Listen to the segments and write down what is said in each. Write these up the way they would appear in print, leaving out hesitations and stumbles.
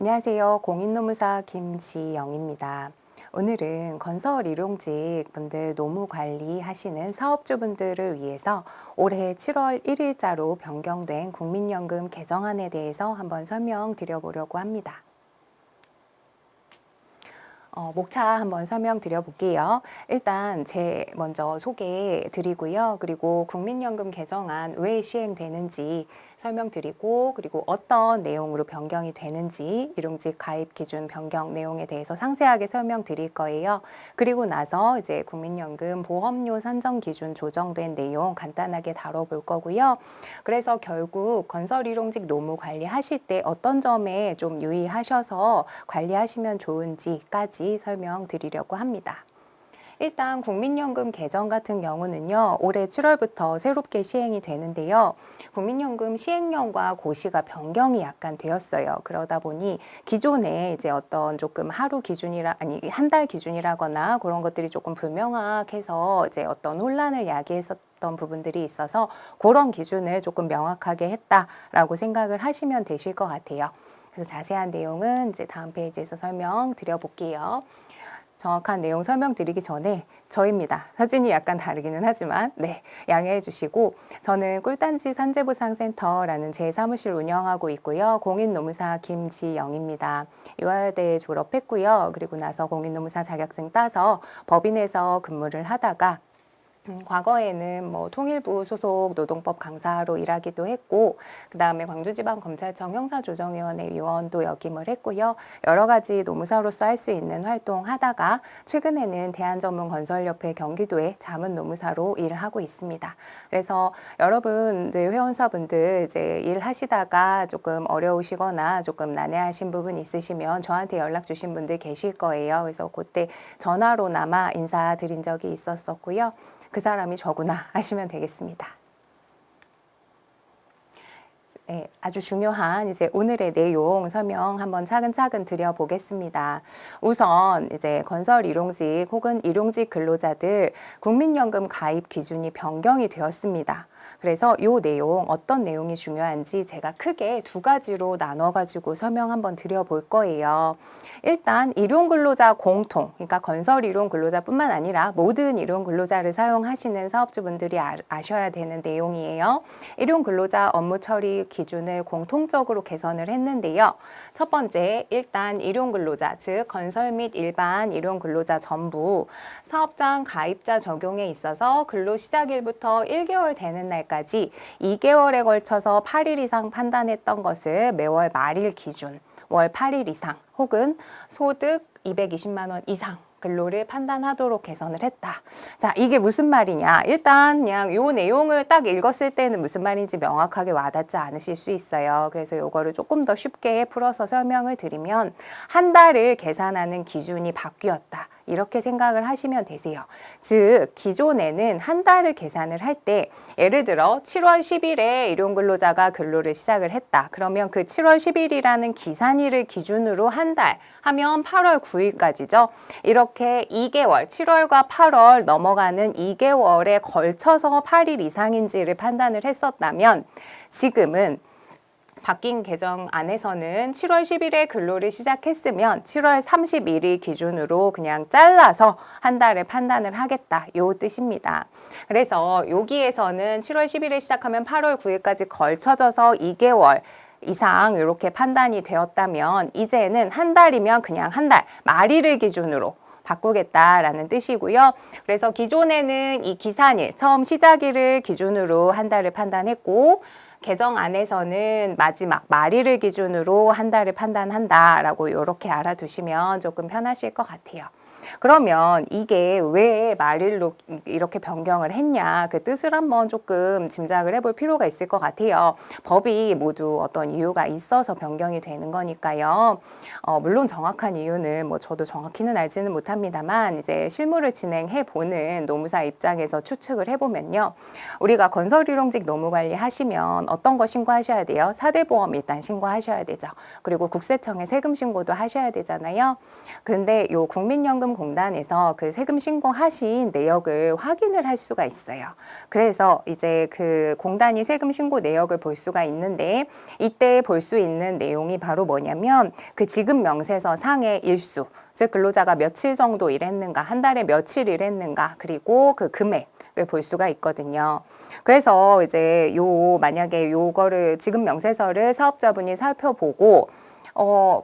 안녕하세요. 공인노무사 김지영입니다. 오늘은 건설 일용직 분들 노무 관리하시는 사업주분들을 위해서 올해 7월 1일자로 변경된 국민연금 개정안에 대해서 한번 설명드려보려고 합니다. 목차 한번 설명드려 볼게요. 일단 먼저 소개해 드리고요. 그리고 국민연금 개정안 왜 시행되는지 설명드리고, 그리고 어떤 내용으로 변경이 되는지, 일용직 가입 기준 변경 내용에 대해서 상세하게 설명드릴 거예요. 그리고 나서 이제 국민연금 보험료 산정 기준 조정된 내용 간단하게 다뤄볼 거고요. 그래서 결국 건설 일용직 노무 관리하실 때 어떤 점에 좀 유의하셔서 관리하시면 좋은지까지 설명드리려고 합니다. 일단 국민연금 개정 같은 경우는요, 올해 7월부터 새롭게 시행이 되는데요. 국민연금 시행령과 고시가 변경이 약간 되었어요. 그러다 보니 기존에 이제 어떤 조금 하루 한 달 기준이라거나 그런 것들이 조금 불명확해서 이제 어떤 혼란을 야기했었던 부분들이 있어서 그런 기준을 조금 명확하게 했다라고 생각을 하시면 되실 것 같아요. 그래서 자세한 내용은 이제 다음 페이지에서 설명드려 볼게요. 정확한 내용 설명드리기 전에 저입니다. 사진이 약간 다르기는 하지만 양해해 주시고, 저는 꿀단지 산재보상센터라는 제 사무실 운영하고 있고요. 공인노무사 김지영입니다. 유아여대 졸업했고요. 그리고 나서 공인노무사 자격증 따서 법인에서 근무를 하다가 과거에는 통일부 소속 노동법 강사로 일하기도 했고, 그 다음에 광주지방검찰청 형사조정위원회 위원도 역임을 했고요. 여러 가지 노무사로서 할 수 있는 활동 하다가 최근에는 대한전문건설협회 경기도에 자문노무사로 일을 하고 있습니다. 그래서 여러분들 회원사분들 이제 일하시다가 조금 어려우시거나 조금 난해하신 부분 있으시면 저한테 연락 주신 분들 계실 거예요. 그래서 그때 전화로나마 인사드린 적이 있었었고요. 그 사람이 저구나 하시면 되겠습니다. 아주 중요한 이제 오늘의 내용 설명 한번 차근차근 드려보겠습니다. 우선 이제 건설 일용직 혹은 일용직 근로자들 국민연금 가입 기준이 변경이 되었습니다. 그래서 이 내용, 어떤 내용이 중요한지 제가 크게 두 가지로 나눠가지고 설명 한번 드려볼 거예요. 일단 일용근로자 공통, 그러니까 건설 일용근로자뿐만 아니라 모든 일용근로자를 사용하시는 사업주분들이 아셔야 되는 내용이에요. 일용근로자 업무 처리 기준을 공통적으로 개선을 했는데요. 첫 번째, 일단 일용근로자, 즉 건설 및 일반 일용근로자 전부 사업장 가입자 적용에 있어서 근로 시작일부터 1개월 되는 날까지 2개월에 걸쳐서 8일 이상 판단했던 것을 매월 말일 기준 월 8일 이상 혹은 소득 220만 원 이상 근로를 판단하도록 개선을 했다. 자, 이게 무슨 말이냐? 일단 그냥 요 내용을 딱 읽었을 때는 무슨 말인지 명확하게 와닿지 않으실 수 있어요. 그래서 요거를 조금 더 쉽게 풀어서 설명을 드리면 한 달을 계산하는 기준이 바뀌었다. 이렇게 생각을 하시면 되세요. 즉 기존에는 한 달을 계산을 할 때 예를 들어 7월 10일에 일용근로자가 근로를 시작을 했다. 그러면 그 7월 10일이라는 기산일을 기준으로 한 달 하면 8월 9일까지죠. 이렇게 2개월, 7월과 8월 넘어가는 2개월에 걸쳐서 8일 이상인지를 판단을 했었다면 지금은 바뀐 개정 안에서는 7월 10일에 근로를 시작했으면 7월 31일 기준으로 그냥 잘라서 한 달을 판단을 하겠다. 요 뜻입니다. 그래서 여기에서는 7월 10일에 시작하면 8월 9일까지 걸쳐져서 2개월 이상 이렇게 판단이 되었다면 이제는 한 달이면 그냥 한 달, 말일을 기준으로 바꾸겠다라는 뜻이고요. 그래서 기존에는 이 기산일, 처음 시작일을 기준으로 한 달을 판단했고 개정 안에서는 마지막 말일을 기준으로 한 달을 판단한다라고 이렇게 알아두시면 조금 편하실 것 같아요. 그러면 이게 왜 말일로 이렇게 변경을 했냐, 그 뜻을 한번 조금 짐작을 해볼 필요가 있을 것 같아요. 법이 모두 어떤 이유가 있어서 변경이 되는 거니까요. 물론 정확한 이유는 저도 정확히는 알지는 못합니다만 이제 실무를 진행해 보는 노무사 입장에서 추측을 해보면요. 우리가 건설일용직 노무관리 하시면 어떤 거 신고하셔야 돼요? 4대 보험 일단 신고하셔야 되죠. 그리고 국세청에 세금 신고도 하셔야 되잖아요. 근데 요 국민연금 국민연금공단에서 그 세금 신고하신 내역을 확인을 할 수가 있어요. 그래서 이제 그 공단이 세금 신고 내역을 볼 수가 있는데 이때 볼 수 있는 내용이 바로 뭐냐면 그 지급 명세서 상의 일수, 즉 근로자가 며칠 정도 일했는가, 한 달에 며칠 일했는가, 그리고 그 금액 을 볼 수가 있거든요. 그래서 이제 만약에 요거를 지급 명세서를 사업자분이 살펴보고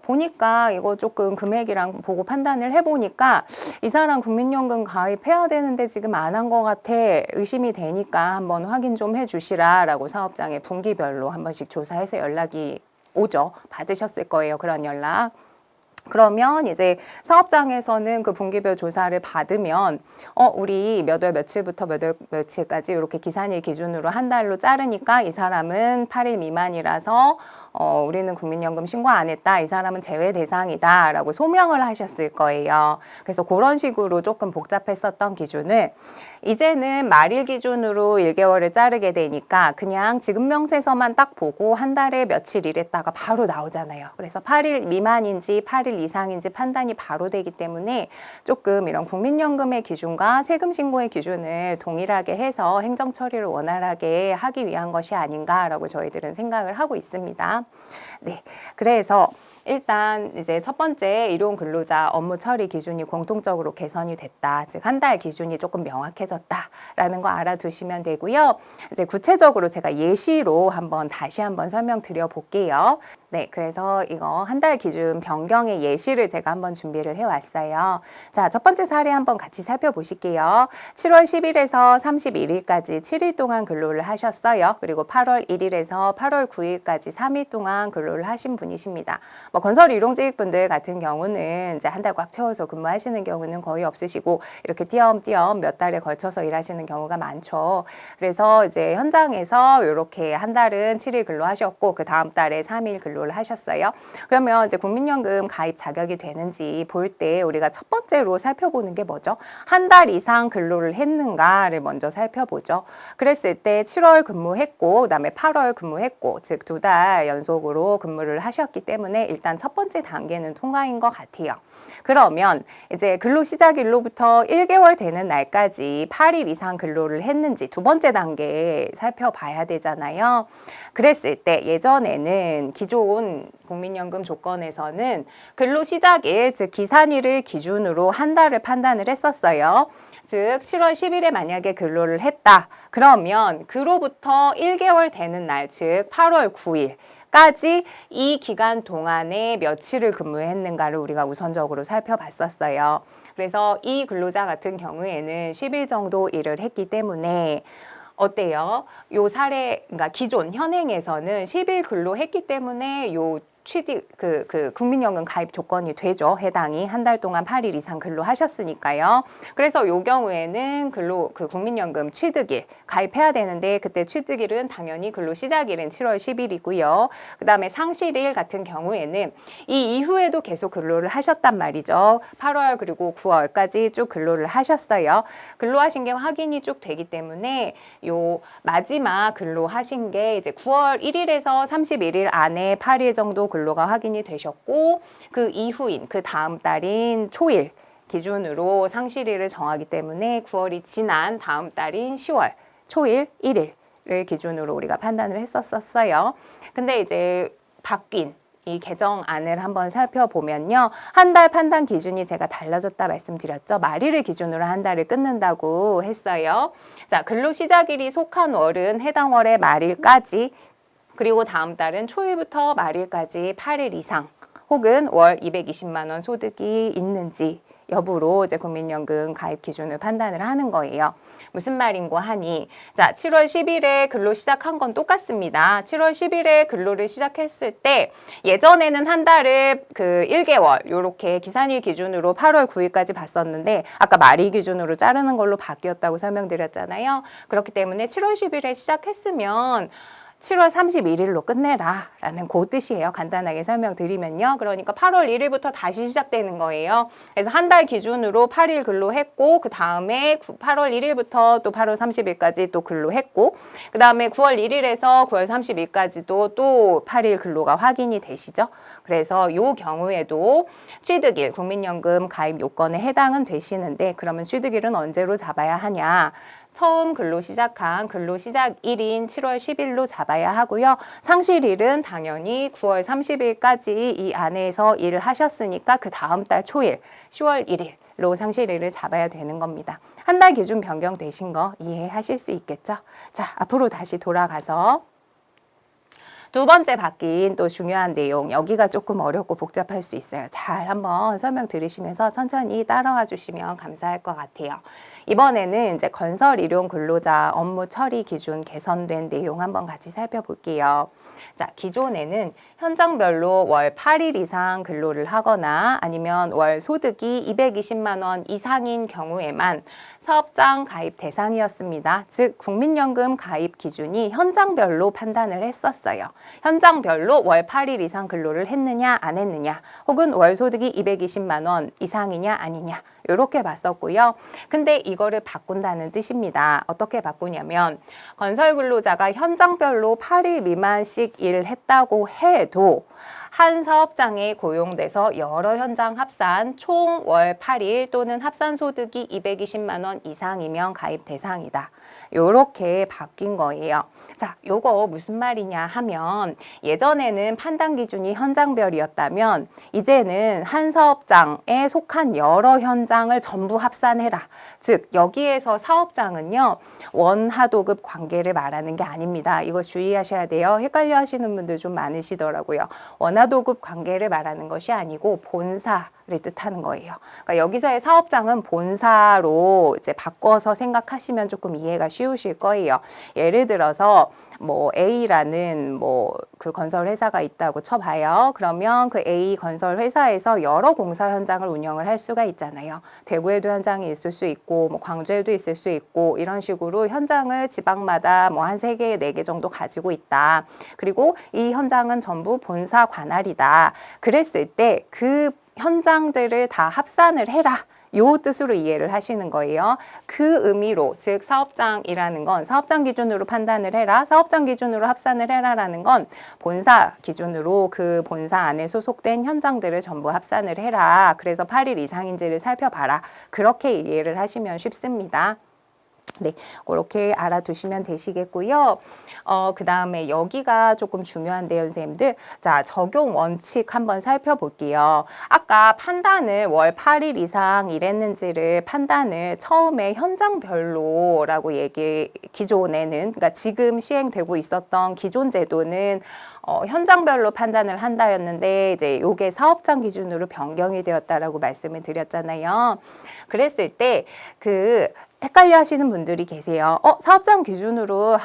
보니까 이거 조금 금액이랑 보고 판단을 해보니까 이 사람 국민연금 가입해야 되는데 지금 안 한 것 같아, 의심이 되니까 한번 확인 좀 해주시라 라고 사업장에 분기별로 한 번씩 조사해서 연락이 오죠. 받으셨을 거예요, 그런 연락. 그러면 이제 사업장에서는 그 분기별 조사를 받으면 우리 몇 월 며칠부터 몇 월 며칠까지 이렇게 기산일 기준으로 한 달로 자르니까 이 사람은 8일 미만이라서 우리는 국민연금 신고 안 했다, 이 사람은 제외 대상이다 라고 소명을 하셨을 거예요. 그래서 그런 식으로 조금 복잡했었던 기준을 이제는 말일 기준으로 1개월을 자르게 되니까 그냥 지급명세서만 딱 보고 한 달에 며칠 일했다가 바로 나오잖아요. 그래서 8일 미만인지 8일 이상인지 판단이 바로 되기 때문에 조금 이런 국민연금의 기준과 세금 신고의 기준을 동일하게 해서 행정 처리를 원활하게 하기 위한 것이 아닌가라고 저희들은 생각을 하고 있습니다. 네, 그래서 일단 이제 첫 번째 일용 근로자 업무 처리 기준이 공통적으로 개선이 됐다. 즉 한 달 기준이 조금 명확해졌다라는 거 알아두시면 되고요. 이제 구체적으로 제가 예시로 다시 한번 설명드려 볼게요. 네, 그래서 이거 한 달 기준 변경의 예시를 제가 한번 준비를 해왔어요. 자, 첫 번째 사례 한번 같이 살펴보실게요. 7월 10일에서 31일까지 7일 동안 근로를 하셨어요. 그리고 8월 1일에서 8월 9일까지 3일 동안 근로를 하신 분이십니다. 건설 일용직분들 같은 경우는 이제 한 달 꽉 채워서 근무하시는 경우는 거의 없으시고 이렇게 띄엄띄엄 몇 달에 걸쳐서 일하시는 경우가 많죠. 그래서 이제 현장에서 이렇게 한 달은 7일 근로하셨고 그 다음 달에 3일 근로를 하셨어요. 그러면 이제 국민연금 가입 자격이 되는지 볼 때 우리가 첫 번째로 살펴보는 게 뭐죠? 한 달 이상 근로를 했는가를 먼저 살펴보죠. 그랬을 때 7월 근무했고 그다음에 8월 근무했고 즉 2달 연속으로 근무를 하셨기 때문에 일단 첫 번째 단계는 통과인 것 같아요. 그러면 이제 근로 시작일로부터 1개월 되는 날까지 8일 이상 근로를 했는지 두 번째 단계에 살펴봐야 되잖아요. 그랬을 때 예전에는 기존 국민연금 조건에서는 근로 시작일, 즉 기산일을 기준으로 한 달을 판단을 했었어요. 즉 7월 10일에 만약에 근로를 했다. 그러면 그로부터 1개월 되는 날, 즉 8월 9일 까지 이 기간 동안에 며칠을 근무했는가를 우리가 우선적으로 살펴봤었어요. 그래서 이 근로자 같은 경우에는 10일 정도 일을 했기 때문에 어때요? 요 사례, 그러니까 기존 현행에서는 10일 근로했기 때문에 요 취득 국민연금 가입 조건이 되죠. 해당이 한 달 동안 8일 이상 근로하셨으니까요. 그래서 요 경우에는 국민연금 취득일 가입해야 되는데 그때 취득일은 당연히 근로 시작일은 7월 10일이고요. 그다음에 상실일 같은 경우에는 이 이후에도 계속 근로를 하셨단 말이죠. 8월 그리고 9월까지 쭉 근로를 하셨어요. 근로하신 게 확인이 쭉 되기 때문에 요 마지막 근로하신 게 이제 9월 1일에서 31일 안에 8일 정도 근로가 확인이 되셨고 그 이후인 그 다음 달인 초일 기준으로 상실일을 정하기 때문에 9월이 지난 다음 달인 10월 초일 1일을 기준으로 우리가 판단을 했었어요. 근데 이제 바뀐 이 개정안을 한번 살펴보면요. 한 달 판단 기준이 제가 달라졌다 말씀드렸죠. 말일을 기준으로 한 달을 끊는다고 했어요. 자, 근로 시작일이 속한 월은 해당 월의 말일까지 그리고 다음 달은 초일부터 말일까지 8일 이상 혹은 월 220만 원 소득이 있는지 여부로 이제 국민연금 가입 기준을 판단을 하는 거예요. 무슨 말인고 하니 자 7월 10일에 근로 시작한 건 똑같습니다. 7월 10일에 근로를 시작했을 때 예전에는 한 달을 1개월 요렇게 기산일 기준으로 8월 9일까지 봤었는데 아까 말일 기준으로 자르는 걸로 바뀌었다고 설명드렸잖아요. 그렇기 때문에 7월 10일에 시작했으면 7월 31일로 끝내라 라는 그 뜻이에요. 간단하게 설명드리면요. 그러니까 8월 1일부터 다시 시작되는 거예요. 그래서 한 달 기준으로 8일 근로했고 그 다음에 8월 1일부터 또 8월 30일까지 또 근로했고 그 다음에 9월 1일에서 9월 30일까지도 또 8일 근로가 확인이 되시죠. 그래서 이 경우에도 취득일, 국민연금 가입 요건에 해당은 되시는데 그러면 취득일은 언제로 잡아야 하냐? 처음 근로 시작한 근로 시작일인 7월 10일로 잡아야 하고요. 상실일은 당연히 9월 30일까지 이 안에서 일을 하셨으니까 그 다음 달 초일 10월 1일로 상실일을 잡아야 되는 겁니다. 한 달 기준 변경되신 거 이해하실 수 있겠죠? 자, 앞으로 다시 돌아가서 두 번째 바뀐 또 중요한 내용, 여기가 조금 어렵고 복잡할 수 있어요. 잘 한번 설명 들으시면서 천천히 따라와 주시면 감사할 것 같아요. 이번에는 이제 건설 일용 근로자 업무 처리 기준 개선된 내용 한번 같이 살펴볼게요. 자, 기존에는 현장별로 월 8일 이상 근로를 하거나 아니면 월 소득이 220만 원 이상인 경우에만 사업장 가입 대상이었습니다. 즉 국민연금 가입 기준이 현장별로 판단을 했었어요. 현장별로 월 8일 이상 근로를 했느냐 안 했느냐 혹은 월 소득이 220만 원 이상이냐 아니냐 이렇게 봤었고요. 근데 이거를 바꾼다는 뜻입니다. 어떻게 바꾸냐면 건설 근로자가 현장별로 8일 미만씩 일했다고 해도 한 사업장에 고용돼서 여러 현장 합산 총 월 8일 또는 합산 소득이 220만 원 이상이면 가입 대상이다. 요렇게 바뀐 거예요. 자, 요거 무슨 말이냐 하면 예전에는 판단 기준이 현장별이었다면 이제는 한 사업장에 속한 여러 현장을 전부 합산해라. 즉 여기에서 사업장은요 원하도급 관계를 말하는 게 아닙니다. 이거 주의하셔야 돼요. 헷갈려 하시는 분들 좀 많으시더라고요. 원하도급 관계를 말하는 것이 아니고 본사 를 뜻하는 거예요. 그러니까 여기서의 사업장은 본사로 이제 바꿔서 생각하시면 조금 이해가 쉬우실 거예요. 예를 들어서 뭐 A라는 뭐 그 건설 회사가 있다고 쳐봐요. 그러면 그 A 건설 회사에서 여러 공사 현장을 운영을 할 수가 있잖아요. 대구에도 현장이 있을 수 있고 뭐 광주에도 있을 수 있고 이런 식으로 현장을 지방마다 뭐 한 3개, 4개 정도 가지고 있다. 그리고 이 현장은 전부 본사 관할이다. 그랬을 때 그 현장들을 다 합산을 해라. 요 뜻으로 이해를 하시는 거예요. 그 의미로 즉 사업장이라는 건 사업장 기준으로 판단을 해라. 사업장 기준으로 합산을 해라라는 건 본사 기준으로 그 본사 안에 소속된 현장들을 전부 합산을 해라. 그래서 8일 이상인지를 살펴봐라. 그렇게 이해를 하시면 쉽습니다. 네, 그렇게 알아두시면 되시겠고요. 그 다음에 여기가 조금 중요한데요, 선생님들. 자, 적용 원칙 한번 살펴볼게요. 아까 판단을 월 8일 이상 일했는지를 판단을 처음에 현장별로라고 기존에는, 그러니까 지금 시행되고 있었던 기존 제도는 현장별로 판단을 한다였는데 이제 요게 사업장 기준으로 변경이 되었다라고 말씀을 드렸잖아요. 그랬을 때 헷갈려 하시는 분들이 계세요. 사업장 기준으로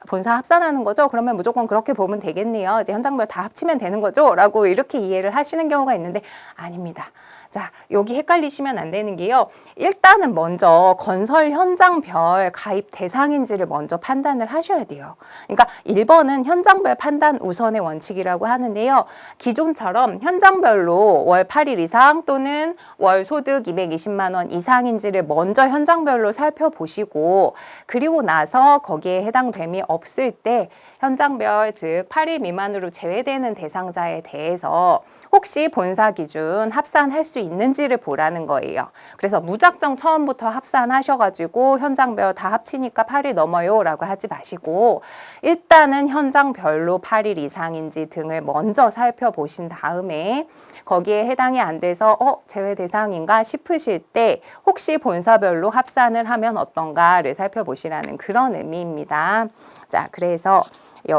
본사 합산하는 거죠? 그러면 무조건 그렇게 보면 되겠네요. 이제 현장별 다 합치면 되는 거죠? 라고 이렇게 이해를 하시는 경우가 있는데 아닙니다. 자, 여기 헷갈리시면 안 되는 게요. 일단은 먼저 건설 현장별 가입 대상인지를 먼저 판단을 하셔야 돼요. 그러니까 1번은 현장별 판단 우선의 원칙이라고 하는데요. 기존처럼 현장별로 월 8일 이상 또는 월 소득 220만 원 이상인지를 먼저 현장별로 살펴보시고 그리고 나서 거기에 해당됨이 없을 때 현장별 즉 8일 미만으로 제외되는 대상자에 대해서 혹시 본사 기준 합산할 수 있는지를 보라는 거예요. 그래서 무작정 처음부터 합산하셔가지고 현장별 다 합치니까 8일 넘어요 라고 하지 마시고 일단은 현장별로 8일 이상인지 등을 먼저 살펴보신 다음에 거기에 해당이 안 돼서 제외 대상인가 싶으실 때 혹시 본사별로 합산을 하면 어떤가를 살펴보시라는 그런 의미입니다. 자, 그래서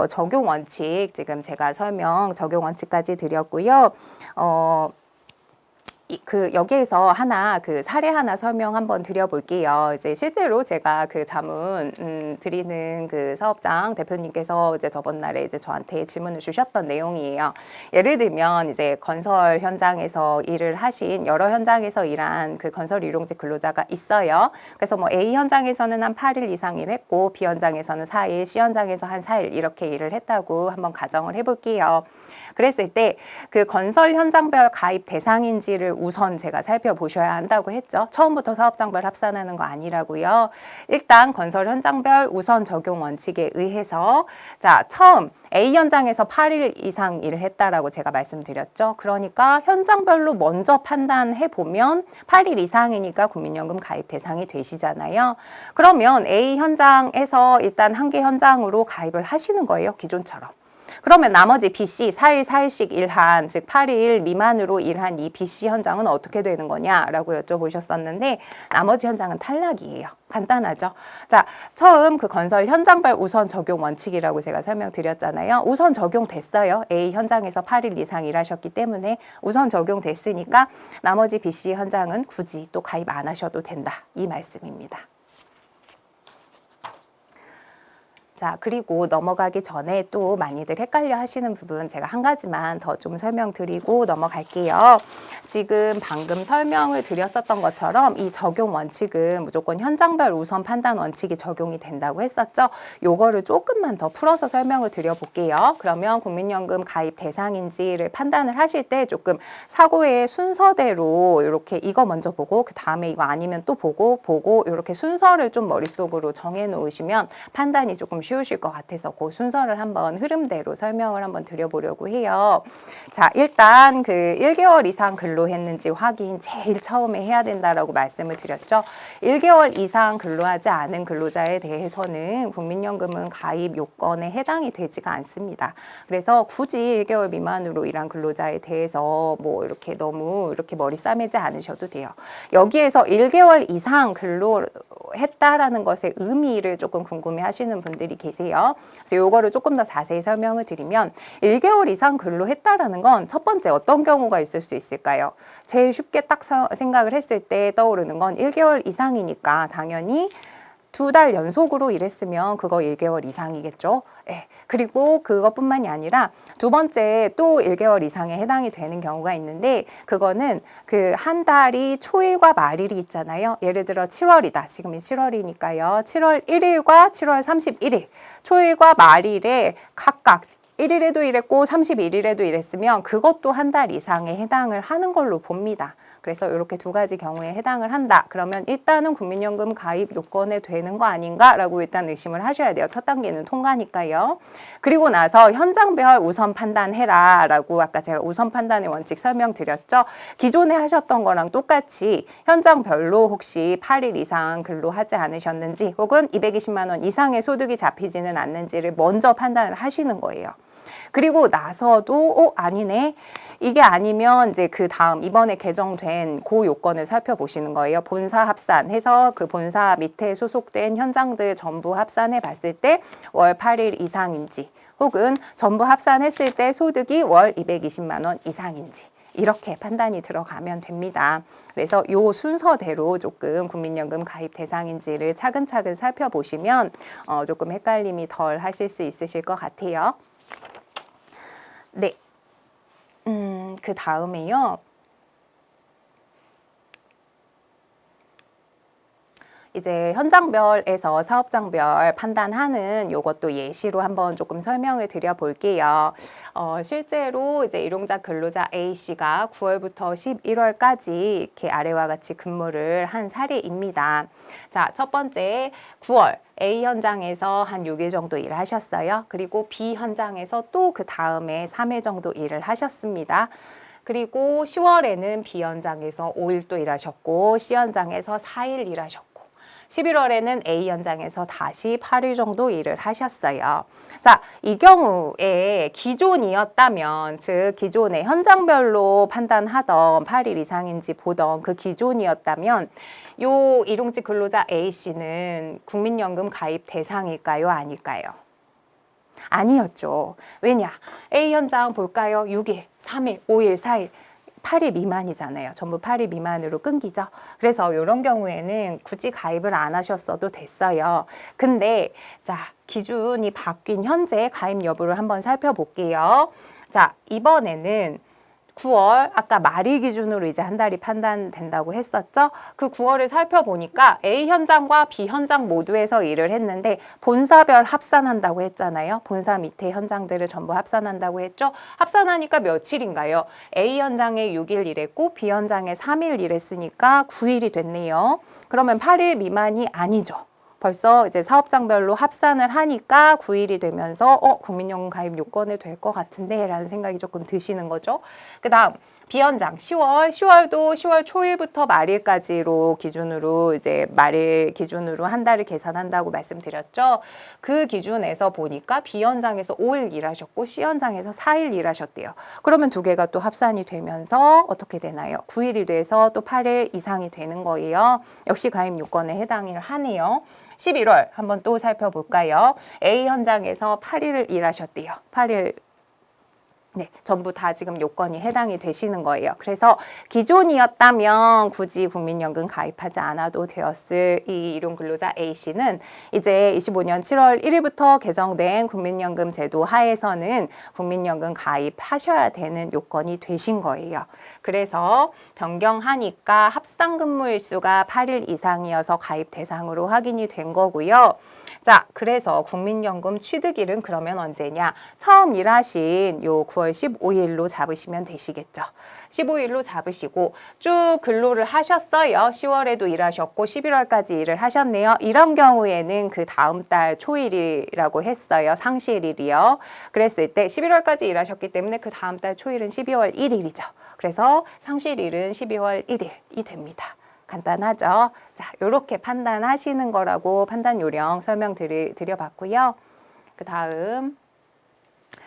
적용 원칙 지금 제가 적용 원칙까지 드렸고요. 여기에서 하나 사례 하나 설명 한번 드려볼게요. 이제 실제로 제가 자문 드리는 사업장 대표님께서 이제 저번 날에 이제 저한테 질문을 주셨던 내용이에요. 예를 들면 이제 건설 현장에서 일을 하신 여러 현장에서 일한 건설 일용직 근로자가 있어요. 그래서 뭐 A 현장에서는 한 8일 이상 일했고 B 현장에서는 4일, C 현장에서 한 4일 이렇게 일을 했다고 한번 가정을 해볼게요. 그랬을 때 건설 현장별 가입 대상인지를 우선 제가 살펴보셔야 한다고 했죠. 처음부터 사업장별 합산하는 거 아니라고요. 일단 건설 현장별 우선 적용 원칙에 의해서 처음 A 현장에서 8일 이상 일을 했다라고 제가 말씀드렸죠. 그러니까 현장별로 먼저 판단해 보면 8일 이상이니까 국민연금 가입 대상이 되시잖아요. 그러면 A 현장에서 일단 한 개 현장으로 가입을 하시는 거예요. 기존처럼. 그러면 나머지 BC 4일 4일씩 일한, 즉 8일 미만으로 일한 이 BC 현장은 어떻게 되는 거냐라고 여쭤보셨었는데 나머지 현장은 탈락이에요. 간단하죠. 자, 처음 건설 현장별 우선 적용 원칙이라고 제가 설명드렸잖아요. 우선 적용됐어요. A 현장에서 8일 이상 일하셨기 때문에 우선 적용됐으니까 나머지 BC 현장은 굳이 또 가입 안 하셔도 된다. 이 말씀입니다. 자, 그리고 넘어가기 전에 또 많이들 헷갈려 하시는 부분 제가 한 가지만 더 좀 설명드리고 넘어갈게요. 지금 방금 설명을 드렸었던 것처럼 이 적용 원칙은 무조건 현장별 우선 판단 원칙이 적용이 된다고 했었죠. 요거를 조금만 더 풀어서 설명을 드려볼게요. 그러면 국민연금 가입 대상인지를 판단을 하실 때 조금 사고의 순서대로 이렇게 이거 먼저 보고 그 다음에 이거 아니면 또 보고 이렇게 순서를 좀 머릿속으로 정해 놓으시면 판단이 조금 쉬우실 것 같아서 그 순서를 한번 흐름대로 설명을 한번 드려보려고 해요. 자, 일단 1개월 이상 근로했는지 확인 제일 처음에 해야 된다라고 말씀을 드렸죠. 1개월 이상 근로하지 않은 근로자에 대해서는 국민연금은 가입 요건에 해당이 되지가 않습니다. 그래서 굳이 1개월 미만으로 일한 근로자에 대해서 뭐 이렇게 너무 이렇게 머리 싸매지 않으셔도 돼요. 여기에서 1개월 이상 근로했다라는 것의 의미를 조금 궁금해 하시는 분들이 계세요. 그래서 요거를 조금 더 자세히 설명을 드리면 1개월 이상 근로했다라는 건 첫 번째 어떤 경우가 있을 수 있을까요? 제일 쉽게 딱 생각을 했을 때 떠오르는 건 1개월 이상이니까 당연히 2달 연속으로 일했으면 그거 1개월 이상이겠죠. 예. 그리고 그것뿐만이 아니라 두 번째 또 1개월 이상에 해당이 되는 경우가 있는데 그거는 한 달이 초일과 말일이 있잖아요. 예를 들어 7월이다. 지금이 7월이니까요. 7월 1일과 7월 31일 초일과 말일에 각각 1일에도 일했고 31일에도 일했으면 그것도 한 달 이상에 해당을 하는 걸로 봅니다. 그래서 이렇게 두 가지 경우에 해당을 한다. 그러면 일단은 국민연금 가입 요건에 되는 거 아닌가라고 일단 의심을 하셔야 돼요. 첫 단계는 통과니까요. 그리고 나서 현장별 우선 판단해라 라고 아까 제가 우선 판단의 원칙 설명드렸죠. 기존에 하셨던 거랑 똑같이 현장별로 혹시 8일 이상 근로하지 않으셨는지 혹은 220만 원 이상의 소득이 잡히지는 않는지를 먼저 판단을 하시는 거예요. 그리고 나서도 아니네. 이게 아니면 이제 그 다음 이번에 개정된 그 요건을 살펴보시는 거예요. 본사 합산해서 그 본사 밑에 소속된 현장들 전부 합산해 봤을 때 월 8일 이상인지 혹은 전부 합산했을 때 소득이 월 220만 원 이상인지 이렇게 판단이 들어가면 됩니다. 그래서 요 순서대로 조금 국민연금 가입 대상인지를 차근차근 살펴보시면 조금 헷갈림이 덜 하실 수 있으실 것 같아요. 네. 그 다음에요. 이제 현장별에서 사업장별 판단하는 요것도 예시로 한번 조금 설명을 드려 볼게요. 실제로 이제 일용직 근로자 A씨가 9월부터 11월까지 이렇게 아래와 같이 근무를 한 사례입니다. 자, 첫 번째 9월 A 현장에서 한 6일 정도 일을 하셨어요. 그리고 B 현장에서 또 그 다음에 3일 정도 일을 하셨습니다. 그리고 10월에는 B 현장에서 5일 또 일하셨고 C 현장에서 4일 일하셨고 11월에는 A 현장에서 다시 8일 정도 일을 하셨어요. 자, 이 경우에 기존이었다면, 즉 기존에 현장별로 판단하던 8일 이상인지 보던 그 기존이었다면 요 일용직 근로자 A씨는 국민연금 가입 대상일까요? 아닐까요? 아니었죠. 왜냐? A 현장 볼까요? 6일, 3일, 5일, 4일. 8일 미만이잖아요. 전부 8일 미만으로 끊기죠. 그래서 이런 경우에는 굳이 가입을 안 하셨어도 됐어요. 근데 자, 기준이 바뀐 현재 가입 여부를 한번 살펴볼게요. 자, 이번에는 9월 아까 말일 기준으로 이제 한 달이 판단된다고 했었죠. 그 9월을 살펴보니까 A 현장과 B 현장 모두에서 일을 했는데 본사별 합산한다고 했잖아요. 본사 밑에 현장들을 전부 합산한다고 했죠. 합산하니까 며칠인가요? A 현장에 6일 일했고 B 현장에 3일 일했으니까 9일이 됐네요. 그러면 8일 미만이 아니죠. 벌써 이제 사업장별로 합산을 하니까 9일이 되면서 국민연금 가입 요건이 될 것 같은데 라는 생각이 조금 드시는 거죠. 그 다음 비현장 10월도 10월 초일부터 말일까지로 기준으로 이제 말일 기준으로 한 달을 계산한다고 말씀드렸죠. 그 기준에서 보니까 비현장에서 5일 일하셨고 C현장에서 4일 일하셨대요. 그러면 두 개가 또 합산이 되면서 어떻게 되나요? 9일이 돼서 또 8일 이상이 되는 거예요. 역시 가입 요건에 해당을 하네요. 11월 한번 또 살펴볼까요? A 현장에서 8일을 일하셨대요. 8일 네, 전부 다 지금 요건이 해당이 되시는 거예요. 그래서 기존이었다면 굳이 국민연금 가입하지 않아도 되었을 이 일용근로자 A씨는 이제 25년 7월 1일부터 개정된 국민연금 제도 하에서는 국민연금 가입하셔야 되는 요건이 되신 거예요. 그래서 변경하니까 합산근무일수가 8일 이상이어서 가입 대상으로 확인이 된 거고요. 자, 그래서 국민연금 취득일은 그러면 언제냐? 처음 일하신 요 9월 15일로 잡으시면 되시겠죠. 15일로 잡으시고 쭉 근로를 하셨어요. 10월에도 일하셨고 11월까지 일을 하셨네요. 이런 경우에는 그 다음 달 초일이라고 했어요. 상실일이요. 그랬을 때 11월까지 일하셨기 때문에 그 다음 달 초일은 12월 1일이죠. 그래서 상실일은 12월 1일이 됩니다. 간단하죠? 자, 이렇게 판단하시는 거라고 판단 요령 설명드려봤고요. 그 다음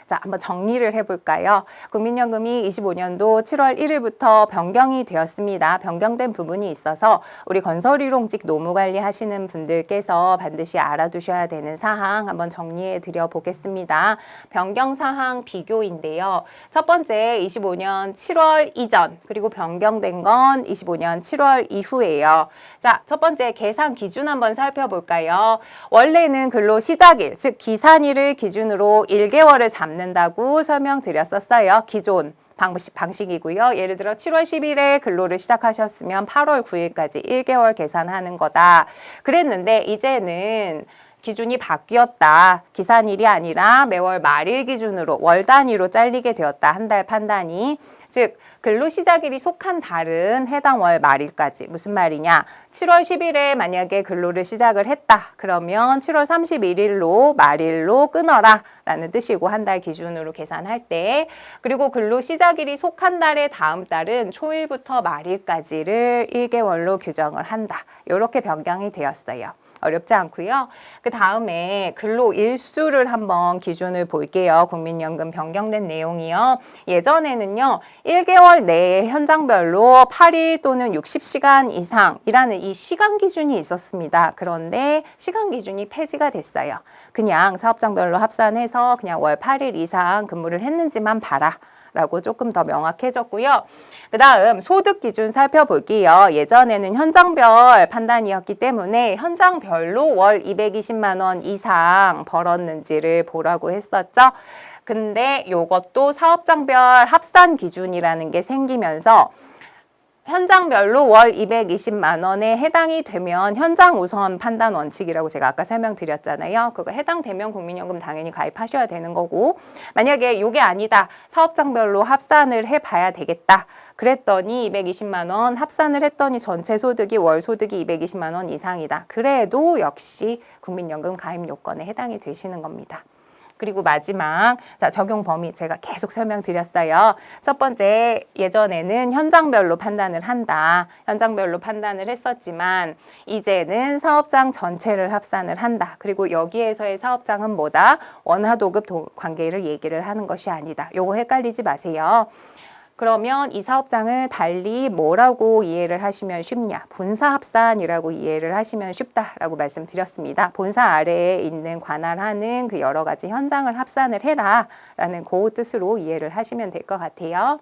자, 한번 정리를 해볼까요? 국민연금이 25년도 7월 1일부터 변경이 되었습니다. 변경된 부분이 있어서 우리 건설일용직 노무관리 하시는 분들께서 반드시 알아두셔야 되는 사항 한번 정리해 드려 보겠습니다. 변경사항 비교인데요. 첫 번째 25년 7월 이전 그리고 변경된 건 25년 7월 이후예요. 자, 첫 번째 계산 기준 한번 살펴볼까요? 원래는 근로 시작일, 즉 기산일을 기준으로 1개월을 잡는다고 설명드렸었어요. 기존 방식이고요. 예를 들어 7월 10일에 근로를 시작하셨으면 8월 9일까지 1개월 계산하는 거다. 그랬는데 이제는 기준이 바뀌었다. 기산일이 아니라 매월 말일 기준으로 월 단위로 잘리게 되었다. 한 달 판단이. 즉 근로 시작일이 속한 달은 해당 월 말일까지. 무슨 말이냐? 7월 10일에 만약에 근로를 시작을 했다. 그러면 7월 31일로 말일로 끊어라 라는 뜻이고 한 달 기준으로 계산할 때. 그리고 근로 시작일이 속한 달의 다음 달은 초일부터 말일까지를 1개월로 규정을 한다. 이렇게 변경이 되었어요. 어렵지 않고요. 그 다음에 근로 일수를 한번 기준을 볼게요. 국민연금 변경된 내용이요. 예전에는요. 1개월 내에 현장별로 8일 또는 60시간 이상 일하는 이 시간 기준이 있었습니다. 그런데 시간 기준이 폐지가 됐어요. 그냥 사업장별로 합산해서 그냥 월 8일 이상 근무를 했는지만 봐라. 라고 조금 더 명확해졌고요. 그 다음 소득 기준 살펴볼게요. 예전에는 현장별 판단이었기 때문에 현장별로 월 220만 원 이상 벌었는지를 보라고 했었죠. 근데 요것도 사업장별 합산 기준이라는 게 생기면서 현장별로 월 220만 원에 해당이 되면 현장 우선 판단 원칙이라고 제가 아까 설명드렸잖아요. 그거 해당되면 국민연금 당연히 가입하셔야 되는 거고 만약에 이게 아니다. 사업장별로 합산을 해봐야 되겠다. 그랬더니 220만 원 합산을 했더니 전체 소득이 월 소득이 220만 원 이상이다. 그래도 역시 국민연금 가입 요건에 해당이 되시는 겁니다. 그리고 마지막 자 적용 범위 제가 계속 설명드렸어요. 첫 번째 예전에는 현장별로 판단을 한다. 현장별로 판단을 했었지만 이제는 사업장 전체를 합산을 한다. 그리고 여기에서의 사업장은 뭐다? 원화도급 관계를 얘기를 하는 것이 아니다. 요거 헷갈리지 마세요. 그러면 이 사업장을 달리 뭐라고 이해를 하시면 쉽냐? 본사 합산이라고 이해를 하시면 쉽다라고 말씀드렸습니다. 본사 아래에 있는 관할하는 그 여러 가지 현장을 합산을 해라 라는 그 뜻으로 이해를 하시면 될 것 같아요.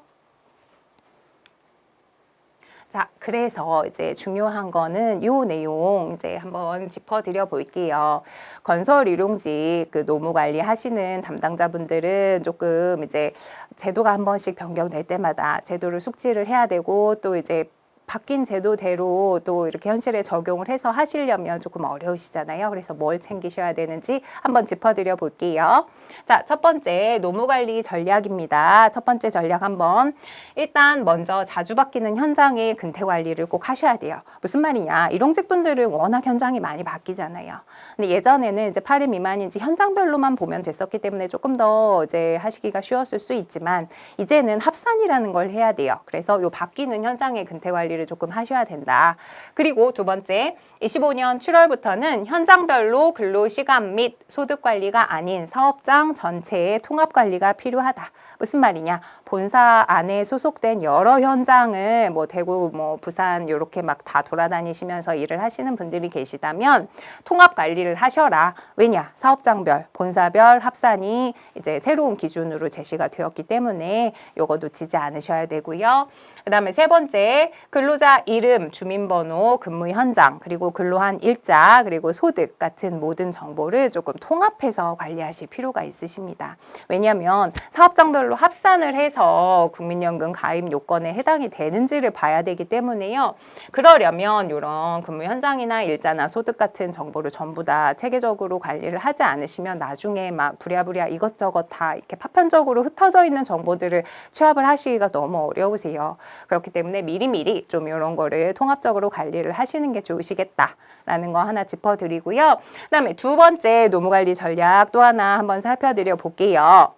자, 그래서 이제 중요한 거는 요 내용 이제 한번 짚어드려 볼게요. 건설 일용직 그 노무 관리 하시는 담당자분들은 조금 이제 제도가 한 번씩 변경될 때마다 제도를 숙지를 해야 되고 또 이제 바뀐 제도대로 또 이렇게 현실에 적용을 해서 하시려면 조금 어려우시잖아요. 그래서 뭘 챙기셔야 되는지 한번 짚어드려 볼게요. 자, 첫 번째 노무관리 전략입니다. 첫 번째 전략 한번 일단 먼저 자주 바뀌는 현장의 근태 관리를 꼭 하셔야 돼요. 무슨 말이냐? 일용직 분들은 워낙 현장이 많이 바뀌잖아요. 근데 예전에는 이제 8일 미만인지 현장별로만 보면 됐었기 때문에 조금 더 이제 하시기가 쉬웠을 수 있지만 이제는 합산이라는 걸 해야 돼요. 그래서 요 바뀌는 현장의 근태 관리를 조금 하셔야 된다. 그리고 두 번째, 25년 7월부터는 현장별로 근로시간 및 소득 관리가 아닌 사업장 전체의 통합 관리가 필요하다. 무슨 말이냐? 본사 안에 소속된 여러 현장을 뭐 대구, 뭐 부산 이렇게 막 다 돌아다니시면서 일을 하시는 분들이 계시다면 통합 관리를 하셔라. 왜냐? 사업장별, 본사별 합산이 이제 새로운 기준으로 제시가 되었기 때문에 요거 놓치지 않으셔야 되고요. 그다음에 세 번째, 근로자 이름, 주민번호, 근무 현장, 그리고 근로한 일자, 그리고 소득 같은 모든 정보를 조금 통합해서 관리하실 필요가 있으십니다. 왜냐하면 사업장별로 합산을 해서 국민연금 가입 요건에 해당이 되는지를 봐야 되기 때문에요. 그러려면 이런 근무 현장이나 일자나 소득 같은 정보를 전부 다 체계적으로 관리를 하지 않으시면 나중에 막 부랴부랴 이것저것 다 이렇게 파편적으로 흩어져 있는 정보들을 취합을 하시기가 너무 어려우세요. 그렇기 때문에 미리미리 좀 이런 거를 통합적으로 관리를 하시는 게 좋으시겠다라는 거 하나 짚어드리고요. 그다음에 두 번째 노무관리 전략 또 하나 한번 살펴드려 볼게요.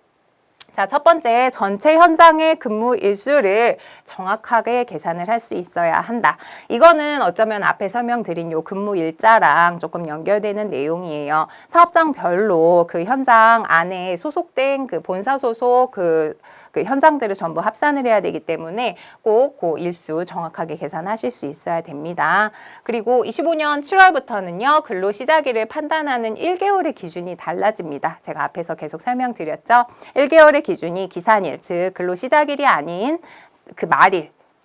자, 첫 번째, 전체 현장의 근무 일수를 정확하게 계산을 할 수 있어야 한다. 이거는 어쩌면 앞에 설명드린 요 근무 일자랑 조금 연결되는 내용이에요. 사업장별로 그 현장 안에 소속된 그 본사 소속 그 현장들을 전부 합산을 해야 되기 때문에 꼭 그 일수 정확하게 계산하실 수 있어야 됩니다. 그리고 25년 7월부터는요, 근로 시작일을 판단하는 1개월의 기준이 달라집니다. 제가 앞에서 계속 설명드렸죠. 1개월의 기준이 기산일, 즉 근로 시작일이 아닌 그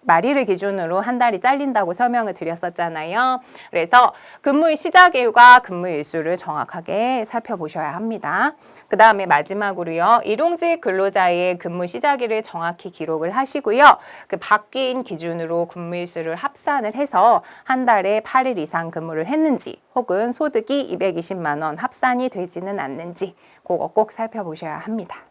말일을 기준으로 한 달이 잘린다고 설명을 드렸었잖아요. 그래서 근무의 시작일과 근무일 수를 정확하게 살펴보셔야 합니다. 그 다음에 마지막으로요. 일용직 근로자의 근무 시작일을 정확히 기록을 하시고요. 그 바뀐 기준으로 근무일 수를 합산을 해서 한 달에 8일 이상 근무를 했는지 혹은 소득이 220만 원 합산이 되지는 않는지 그거 꼭 살펴보셔야 합니다.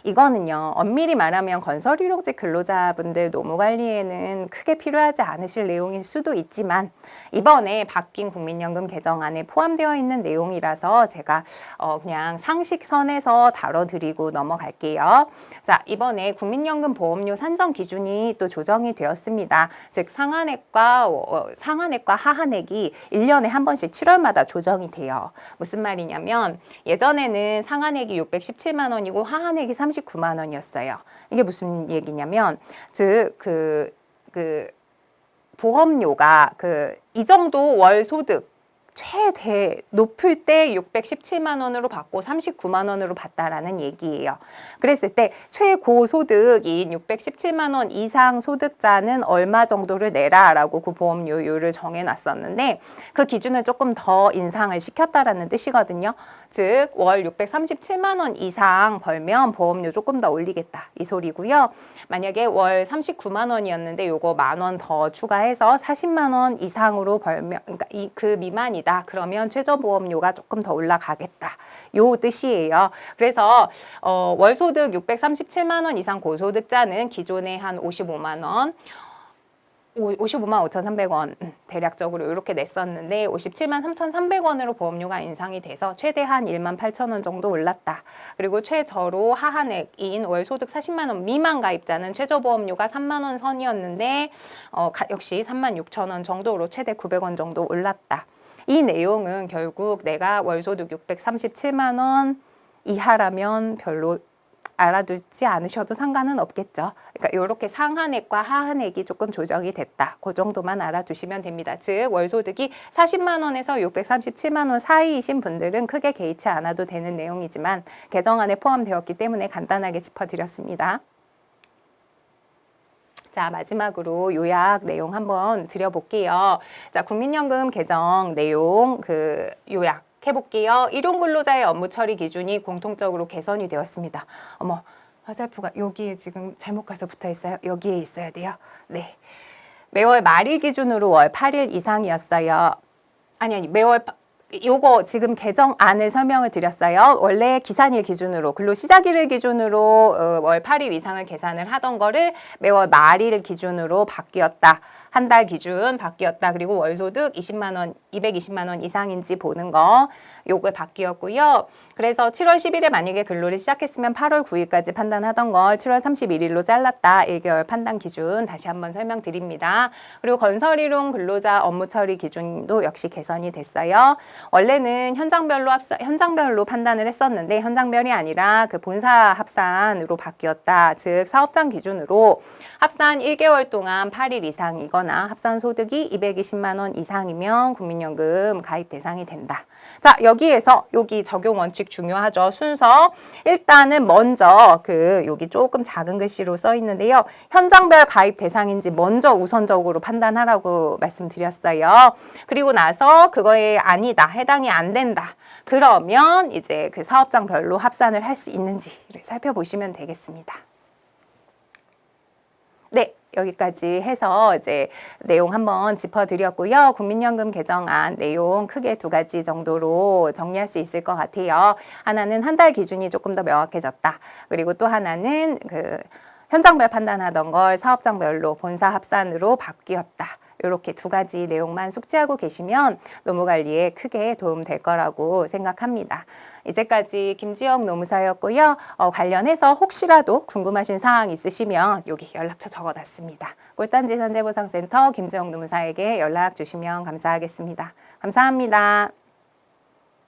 이거는요, 엄밀히 말하면 건설 일용직 근로자분들 노무 관리에는 크게 필요하지 않으실 내용일 수도 있지만 이번에 바뀐 국민연금 개정안에 포함되어 있는 내용이라서 제가 그냥 상식선에서 다뤄드리고 넘어갈게요. 자, 이번에 국민연금 보험료 산정 기준이 또 조정이 되었습니다. 즉 상한액과 하한액이 1년에 한 번씩 7월마다 조정이 돼요. 무슨 말이냐면 예전에는 상한액이 617만 원이고 하한액이 39만 원이었어요. 이게 무슨 얘기냐면 즉 보험료가 이 정도 월 소득 최대 높을 때 617만 원으로 받고 39만 원으로 받다라는 얘기예요. 그랬을 때 최고 소득인 617만 원 이상 소득자는 얼마 정도를 내라라고 그 보험료율을 정해놨었는데 그 기준을 조금 더 인상을 시켰다라는 뜻이거든요. 즉 월 637만 원 이상 벌면 보험료 조금 더 올리겠다 이 소리고요. 만약에 월 39만 원이었는데 요거 만 원 더 추가해서 40만 원 이상으로 벌면 그러니까 그 미만이 그러면 최저보험료가 조금 더 올라가겠다. 요 뜻이에요. 그래서 월 소득 637만 원 이상 고소득자는 기존에 한 55만 원 55만 5,300원 대략적으로 이렇게 냈었는데 57만 3,300원으로 보험료가 인상이 돼서 최대한 1만 8천원 정도 올랐다. 그리고 최저로 하한액인 월 소득 40만 원 미만 가입자는 최저보험료가 3만 원 선이었는데 역시 3만 6천원 정도로 최대 900원 정도 올랐다. 이 내용은 결국 내가 월소득 637만 원 이하라면 별로 알아두지 않으셔도 상관은 없겠죠. 그러니까 이렇게 상한액과 하한액이 조금 조정이 됐다. 그 정도만 알아두시면 됩니다. 즉 월소득이 40만 원에서 637만 원 사이이신 분들은 크게 개의치 않아도 되는 내용이지만 개정안에 포함되었기 때문에 간단하게 짚어드렸습니다. 자, 마지막으로 요약 내용 한번 드려볼게요. 자, 국민연금 개정 내용 요약 해볼게요. 일용근로자의 업무 처리 기준이 공통적으로 개선이 되었습니다. 어머, 화살표가 여기에 지금 잘못 가서 붙어 있어요. 여기에 있어야 돼요. 네. 매월 말일 기준으로 월 8일 이상이었어요. 아니, 요거 지금 개정안을 설명을 드렸어요. 원래 기산일 기준으로 근로시작일을 기준으로 월 8일 이상을 계산을 하던 거를 매월 말일 기준으로 바뀌었다. 한 달 기준 바뀌었다. 그리고 월소득 20만 원, 220만 원 이상인지 보는 거 요거 바뀌었고요. 그래서 7월 10일에 만약에 근로를 시작했으면 8월 9일까지 판단하던 걸 7월 31일로 잘랐다. 1개월 판단 기준 다시 한번 설명드립니다. 그리고 건설일용 근로자 업무 처리 기준도 역시 개선이 됐어요. 원래는 현장별로 판단을 했었는데 현장별이 아니라 그 본사 합산으로 바뀌었다. 즉 사업장 기준으로 합산 1개월 동안 8일 이상이거나 합산 소득이 220만 원 이상이면 국민연금 가입 대상이 된다. 자, 여기에서 여기 적용 원칙 중요하죠. 순서. 일단은 먼저 여기 조금 작은 글씨로 써 있는데요. 현장별 가입 대상인지 먼저 우선적으로 판단하라고 말씀드렸어요. 그리고 나서 그거에 아니다, 해당이 안 된다. 그러면 이제 그 사업장별로 합산을 할 수 있는지를 살펴보시면 되겠습니다. 네, 여기까지 해서 이제 내용 한번 짚어드렸고요. 국민연금 개정안 내용 크게 두 가지 정도로 정리할 수 있을 것 같아요. 하나는 한 달 기준이 조금 더 명확해졌다. 그리고 또 하나는 현장별 판단하던 걸 사업장별로 본사 합산으로 바뀌었다. 이렇게 두 가지 내용만 숙지하고 계시면 노무관리에 크게 도움될 거라고 생각합니다. 이제까지 김지영 노무사였고요. 관련해서 혹시라도 궁금하신 사항 있으시면 여기 연락처 적어놨습니다. 꿀단지 산재보상센터 김지영 노무사에게 연락 주시면 감사하겠습니다. 감사합니다.